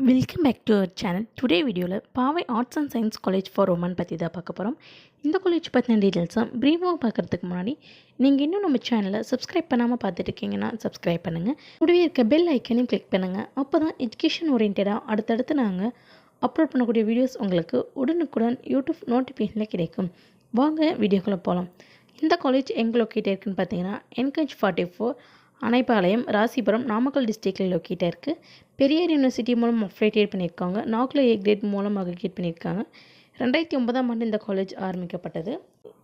Welcome back to our channel. Today வீடியோவில் Paavai arts and science college for women பற்றி தான் பார்க்க போகிறோம். இந்த காலேஜ் பற்றின டீட்டெயில்ஸும் ப்ரீஃபாக பார்க்குறதுக்கு முன்னாடி நீங்கள் இன்னும் நம்ம சேனலை சப்ஸ்கிரைப் பண்ணாமல் பார்த்துட்டு இருக்கீங்கன்னா சப்ஸ்கிரைப் பண்ணுங்கள். கூடவே இருக்க பெல் ஐக்கனையும் கிளிக் பண்ணுங்கள். அப்போ தான் எஜுகேஷன் ஓரியன்டாக அடுத்தடுத்து நாங்கள் அப்லோட் பண்ணக்கூடிய வீடியோஸ் உங்களுக்கு உடனுக்குடன் யூடியூப் நோட்டிஃபிகேஷனில் கிடைக்கும். வாங்க வீடியோக்குள்ளே போகலாம். இந்த காலேஜ் எங்கே லொக்கேட் இருக்குன்னு பார்த்தீங்கன்னா NH 44 அணைப்பாளையம், ராசிபுரம், நாமக்கல் டிஸ்ட்ரிக்டில் லொக்கேட்டாக இருக்குது. பெரியார் யூனிவர்சிட்டி மூலம் அஃபிலியேட் பண்ணியிருக்காங்க. நாக்கில் A கிரேட் மூலம் அக்ரிகேட் பண்ணியிருக்காங்க. 2009ஆம் ஆண்டு இந்த காலேஜ் ஆரம்பிக்கப்பட்டது.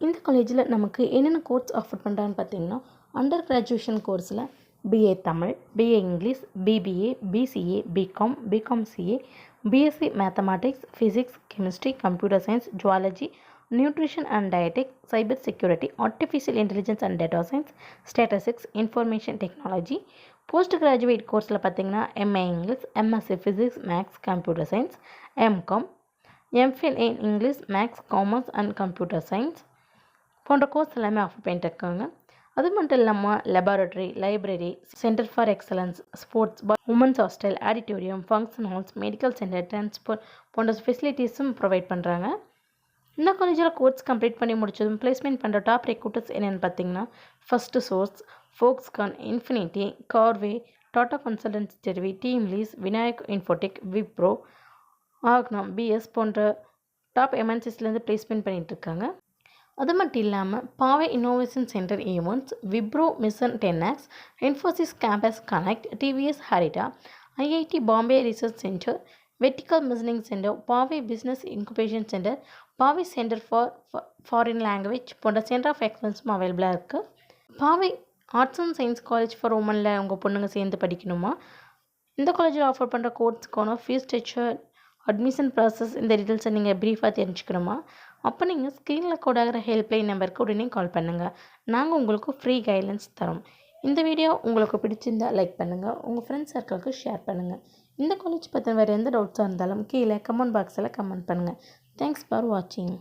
இந்த காலேஜில் நமக்கு என்னென்ன கோர்ஸ் ஆஃபர் பண்ணுறான்னு பார்த்தீங்கன்னா, அண்டர் கிராஜுவேஷன் கோர்ஸில் BA Tamil, BA English, BBA, BCA, BCom, BCom CA, BSc mathematics, physics, chemistry, computer science, zoology, nutrition and dietetic, cyber security, artificial intelligence and data science, statistics, information technology. Post graduate கோர்ஸில் பார்த்தீங்கன்னா MA English, MSc physics, maths, computer science, MCom, MPhil in English, maths, commerce and computer science போன்ற course எல்லாமே offer பண்ணிட்டு இருக்காங்க. அது மட்டும் இல்லாமல் laboratory, library, centre for excellence, sports, women's hostel, auditorium, function halls, medical centre, transport போன்ற ஃபெசிலிட்டிஸும் provide பண்ணுறாங்க. இந்த காலேஜில் கோர்ஸ் கம்ப்ளீட் பண்ணி முடிச்சதும் பிளேஸ்மெண்ட் பண்ணுற டாப் ரெக்ரூட்டர்ஸ் என்னென்னு பார்த்தீங்கன்னா, first source, Foxconn, Infinity, Karvy, Tata consultancy services, team lease, Vinayak infotech, Wipro, ஆக்னாம், BS போன்ற டாப் MNCஸ்லேருந்து பிளேஸ்மெண்ட் பண்ணிகிட்டு இருக்காங்க. அது மட்டும் இல்லாமல் Paavai innovation centre events, Wipro mission 10X, Infosys campus connect, TVS ஹரிடா, IIT Bombay research centre, vertical machining centre, Paavai business incubation centre, Paavai centre for foreign language போன்ற சென்டர் ஆஃப் எக்ஸலன்ஸும் அவைலபிளாக இருக்குது. Paavai arts and science college for உமனில் உங்கள் பொண்ணுங்க சேர்ந்து படிக்கணுமா? இந்த காலேஜில் ஆஃபர் பண்ணுற கோர்ஸ்க்கான ஃபீஸ் ஸ்ட்ரக்சர், அட்மிஷன் ப்ராசஸ், இந்த டீட்டெயில்ஸை நீங்கள் ப்ரீஃபாக தெரிஞ்சுக்கணுமா? அப்போ நீங்கள் ஸ்க்ரீனில் கோடாகிற ஹெல்ப்லைன் நம்பருக்கு உடனே கால் பண்ணுங்கள். நாங்கள் உங்களுக்கு ஃப்ரீ கைட்லைன்ஸ் தரோம். இந்த வீடியோ உங்களுக்கு பிடிச்சிருந்தால் லைக் பண்ணுங்கள், உங்கள் ஃப்ரெண்ட்ஸ் சர்க்கிளுக்கு ஷேர் பண்ணுங்கள். இந்த காலேஜ் பற்றின வேறு எந்த டவுட்ஸாக இருந்தாலும் கீழே கமெண்ட் பாக்ஸில் கமெண்ட் பண்ணுங்கள். தேங்க்ஸ் ஃபார் வாட்சிங்.